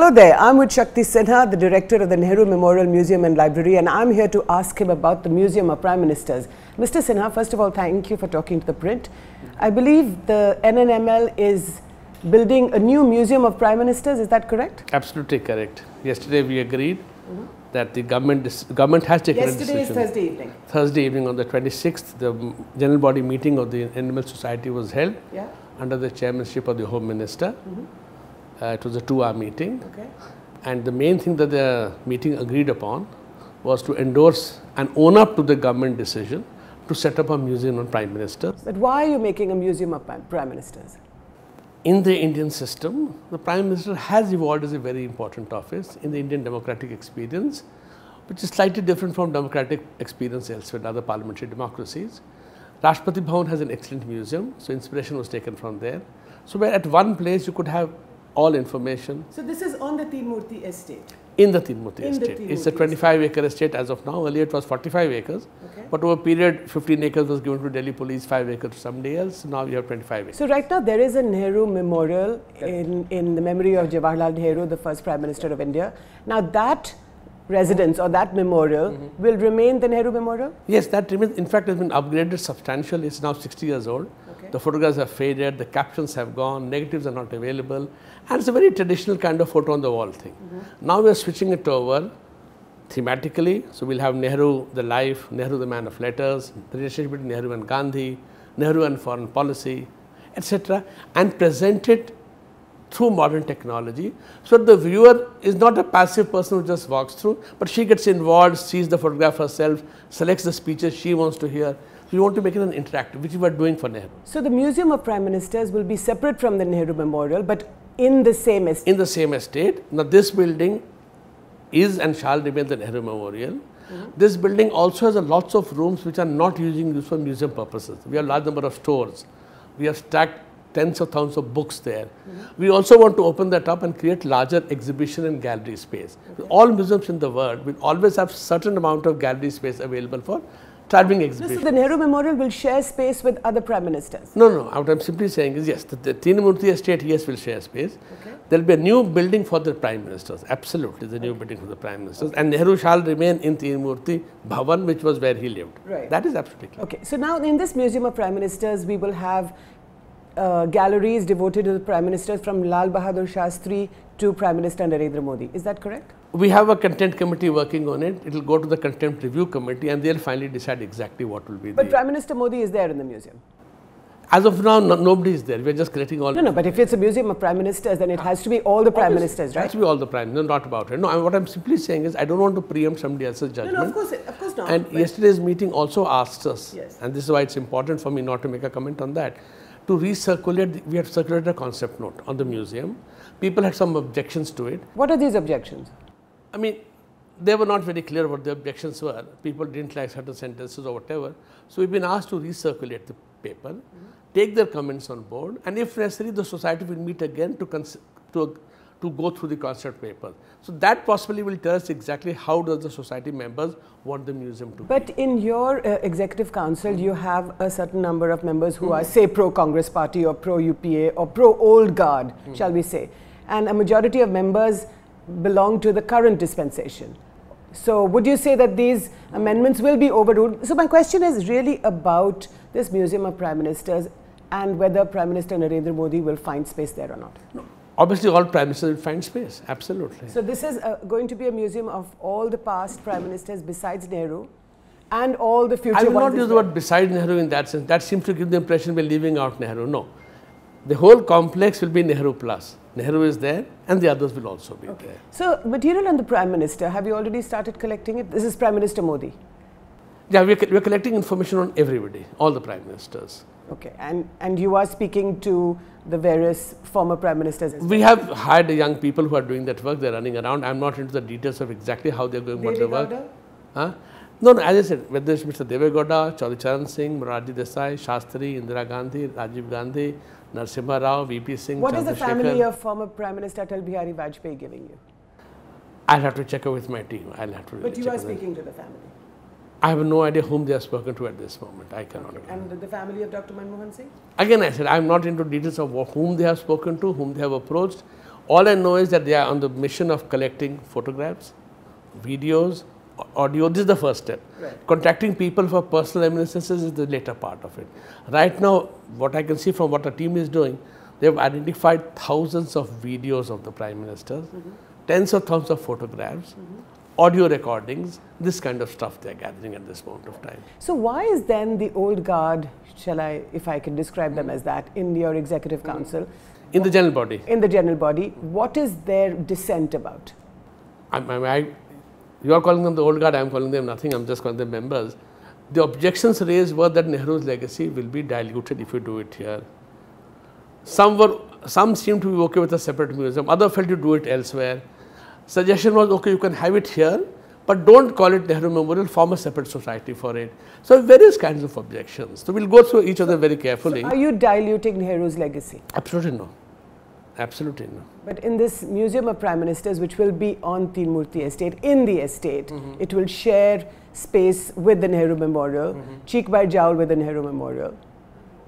Hello there, I'm with Shakti Sinha, the director of the Nehru Memorial Museum and Library, and I'm here to ask him about the Museum of Prime Ministers. Mr. Sinha, first of all, thank you for talking to the print. I believe the NNML is building a new Museum of Prime Ministers, is that correct? Absolutely correct. Yesterday we agreed that the government has taken a decision. Yesterday is Thursday evening. Thursday evening on the 26th, the general body meeting of the Animal Society was held under the chairmanship of the Home Minister. It was a 2-hour meeting, and the main thing that the meeting agreed upon was to endorse and own up to the government decision to set up a museum on Prime Ministers. But why are you making a Museum of Prime Ministers? In the Indian system, the Prime Minister has evolved as a very important office in the Indian democratic experience, which is slightly different from democratic experience elsewhere in other parliamentary democracies. Rashtrapati Bhavan has an excellent museum, so inspiration was taken from there. So where at one place you could have all information. So this is on the Tirumurti estate? In the Tirumurti estate. It's a 25-acre estate as of now. Earlier it was 45 acres. But over a period, 15 acres was given to Delhi Police, 5 acres to somebody else. Now you have 25 acres. So right now there is a Nehru Memorial in the memory of Jawaharlal Nehru, the first Prime Minister of India. Now that residence or that memorial will remain the Nehru Memorial? Yes, that remains. In fact, it has been upgraded substantially. It's now 60 years old. The photographs have faded, the captions have gone, negatives are not available, and it's a very traditional kind of photo on the wall thing. Now we are switching it over thematically, so we'll have Nehru the life, Nehru the man of letters, the relationship between Nehru and Gandhi, Nehru and foreign policy, etc., and present it through modern technology, so the viewer is not a passive person who just walks through, but she gets involved, sees the photograph herself, selects the speeches she wants to hear. We want to make it an interactive, which we are doing for Nehru. So the Museum of Prime Ministers will be separate from the Nehru Memorial, but in the same estate? In the same estate. Now this building is and shall remain the Nehru Memorial. This building also has lots of rooms which are not used for museum purposes. We have a large number of stores. We have stacked tens of thousands of books there. We also want to open that up and create larger exhibition and gallery space. All museums in the world will always have certain amount of gallery space available for traveling exhibition. So the Nehru Memorial will share space with other Prime Ministers? No. What I'm simply saying is, yes, the Tirumurti estate, yes, will share space. There will be a new building for the Prime Ministers. Absolutely, the new building for the Prime Ministers. And Nehru shall remain in Tirumurti Bhavan, which was where he lived. That is absolutely clear. So now in this Museum of Prime Ministers, we will have galleries devoted to the Prime Ministers from Lal Bahadur Shastri to Prime Minister Narendra Modi. Is that correct? We have a content committee working on it. It will go to the content review committee and they'll finally decide exactly what will be But Prime Minister Modi is there in the museum? As of now, nobody is there. We are just collecting all... No, but if it's a Museum of Prime Ministers, then it has to be all the Prime Ministers, right? It has to be all the Prime Ministers, not about it. No, what I'm simply saying is I don't want to preempt somebody else's judgment. No, of course not. And yesterday's meeting also asked us, and this is why it's important for me not to make a comment on that, to recirculate, we have circulated a concept note on the museum. People had some objections to it. What are these objections? I mean, they were not very clear what the objections were. People didn't like certain sentences or whatever. So we've been asked to recirculate the paper, take their comments on board, and if necessary, the society will meet again to go through the concept paper. So that possibly will tell us exactly how does the society members want the museum to be. But in your executive council, you have a certain number of members who are, say, pro-Congress party or pro-UPA or pro-old guard, shall we say. And a majority of members belong to the current dispensation. So would you say that these amendments will be overruled? So my question is really about this Museum of Prime Ministers and whether Prime Minister Narendra Modi will find space there or not. No. Obviously, all Prime Ministers will find space, absolutely. So this is going to be a museum of all the past Prime Ministers besides Nehru and all the future ones. I will not use the word besides Nehru in that sense. That seems to give the impression we're leaving out Nehru. No. The whole complex will be Nehru plus. Nehru is there and the others will also be there. So material on the Prime Minister, have you already started collecting it? This is Prime Minister Modi. Yeah, we're collecting information on everybody, all the Prime Ministers. Okay, and you are speaking to the various former Prime Ministers as well? We have hired young people who are doing that work, they're running around. I'm not into the details of exactly how they're going about the work. No, as I said, whether it's Mr. Devegowda, Chaudhry Charan Singh, Morarji Desai, Shastri, Indira Gandhi, Rajiv Gandhi, Narasimha Rao, VP Singh, What is the family of former Prime Minister Atal Bihari Vajpayee giving you? I'll have to check with my team. But you are speaking to the family? I have no idea whom they have spoken to at this moment. I cannot. Okay. And the family of Dr. Manmohan Singh? Again, I said, I'm not into details of whom they have spoken to, whom they have approached. All I know is that they are on the mission of collecting photographs, videos, audio. This is the first step. Right. Contacting people for personal reminiscences is the later part of it. Right now, what I can see from what the team is doing, they have identified thousands of videos of the Prime Minister, tens of thousands of photographs, audio recordings, this kind of stuff they are gathering at this moment of time. So why is then the old guard, if I can describe them as that, in your executive council? In the general body. In the general body, what is their dissent about? You are calling them the old guard, I am calling them nothing, I am just calling them members. The objections raised were that Nehru's legacy will be diluted if you do it here. Some seemed to be okay with a separate museum, others felt you do it elsewhere. Suggestion was, okay, you can have it here, but don't call it Nehru Memorial, form a separate society for it. So various kinds of objections. So we'll go through each of them very carefully. So are you diluting Nehru's legacy? Absolutely no. Absolutely no. But in this Museum of Prime Ministers, which will be on Teen Murti Estate, in the estate, it will share space with the Nehru Memorial, cheek by jowl with the Nehru Memorial.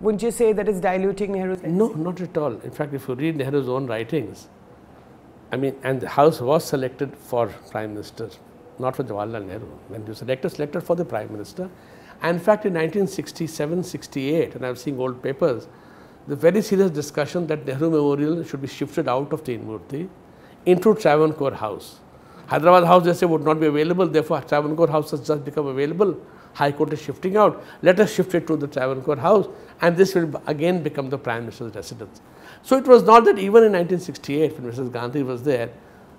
Wouldn't you say that it's diluting Nehru's legacy? No, not at all. In fact, if you read Nehru's own writings, and the house was selected for Prime Minister, not for Jawaharlal Nehru. When you selected for the Prime Minister. And in fact, in 1967-68, and I'm seeing old papers, the very serious discussion that Nehru Memorial should be shifted out of Teen Murti into Travancore House. Hyderabad House, they say, would not be available, therefore Travancore House has just become available. High Court is shifting out. Let us shift it to the Travancore House, and this will again become the Prime Minister's residence. So it was not that even in 1968, when Mrs. Gandhi was there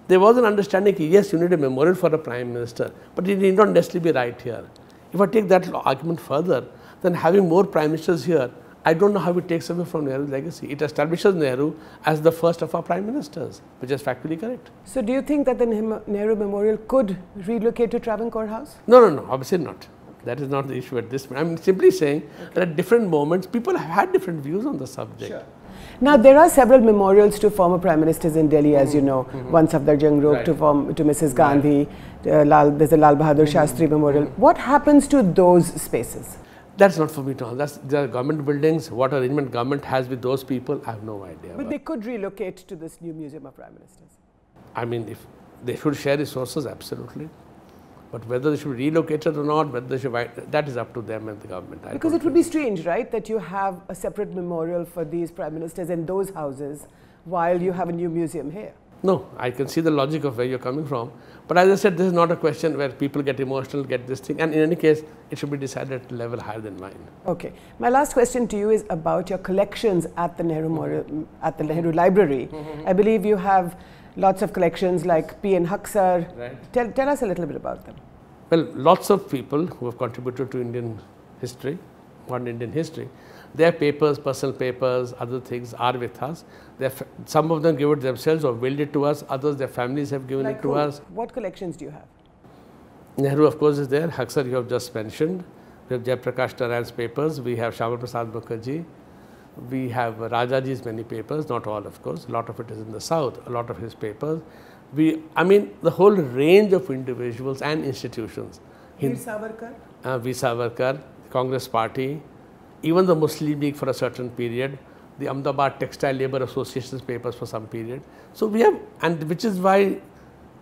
was an understanding that yes, you need a memorial for a Prime Minister, but it need not necessarily be right here. If I take that argument further, then having more Prime Ministers here, I don't know how it takes away from Nehru's legacy. It establishes Nehru as the first of our Prime Ministers, which is factually correct. So do you think that the Nehru Memorial could relocate to Travancore House? No, obviously not. That is not the issue at this point. I'm simply saying that at different moments, people have had different views on the subject. Sure. Now, there are several memorials to former Prime Ministers in Delhi, as you know. One Safdarjung Road to Mrs. Gandhi. There's a Lal Bahadur Shastri Memorial. What happens to those spaces? That's not for me to answer. They are government buildings. What arrangement government has with those people, I have no idea. But they could relocate to this new Museum of Prime Ministers. If they should share resources, absolutely. But whether they should be relocated or not, whether they should, that is up to them and the government. Because it would be strange, right, that you have a separate memorial for these Prime Ministers in those houses while you have a new museum here. No, I can see the logic of where you're coming from. But as I said, this is not a question where people get emotional, get this thing. And in any case, it should be decided at a level higher than mine. Okay. My last question to you is about your collections at the Nehru Memorial, at the Nehru Library. I believe you have lots of collections like P.N. Haksar. Right. Tell us a little bit about them. Well, lots of people who have contributed to Indian history, modern Indian history, their papers, personal papers, other things are with us. Some of them give it themselves or willed it to us, others their families have given it to us. What collections do you have? Nehru, of course, is there. Haksar, you have just mentioned. We have Jayaprakash Narayan's papers. We have Shyama Prasad Mukherjee. We have Rajaji's many papers, not all, of course. A lot of it is in the south, a lot of his papers. The whole range of individuals and institutions. Veer Savarkar? Veer Savarkar, Congress Party, even the Muslim League for a certain period, the Ahmedabad Textile Labour Association's papers for some period. So we have, and which is why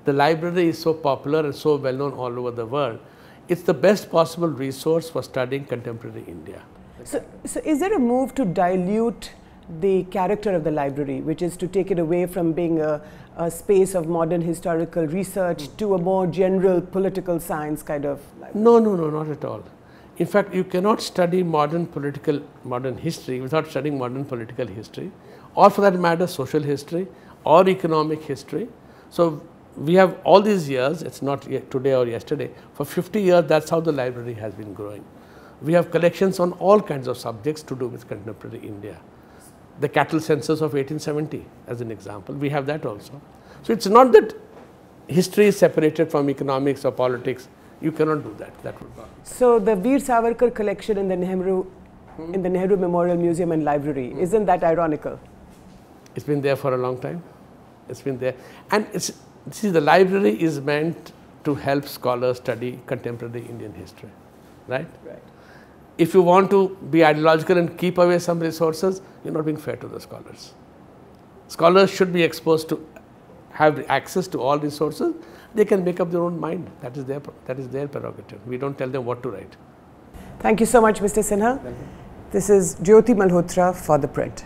the library is so popular and so well known all over the world. It's the best possible resource for studying contemporary India. So is there a move to dilute the character of the library, which is to take it away from being a space of modern historical research to a more general political science kind of library? No, not at all. In fact, you cannot study modern history without studying modern political history, or for that matter, social history or economic history. So we have all these years, it's not yet today or yesterday, for 50 years, that's how the library has been growing. We have collections on all kinds of subjects to do with contemporary India. The cattle census of 1870, as an example, we have that also. So it's not that history is separated from economics or politics. You cannot do that. That would not. So the Veer Savarkar collection in the Nehru Memorial Museum and Library, isn't that ironical? It's been there for a long time. It's been there, and the library is meant to help scholars study contemporary Indian history, right? Right. If you want to be ideological and keep away some resources, you're not being fair to the scholars. Scholars should be exposed to have access to all resources. They can make up their own mind. That is their prerogative. We don't tell them what to write. Thank you so much, Mr. Sinha. This is Jyoti Malhotra for The Print.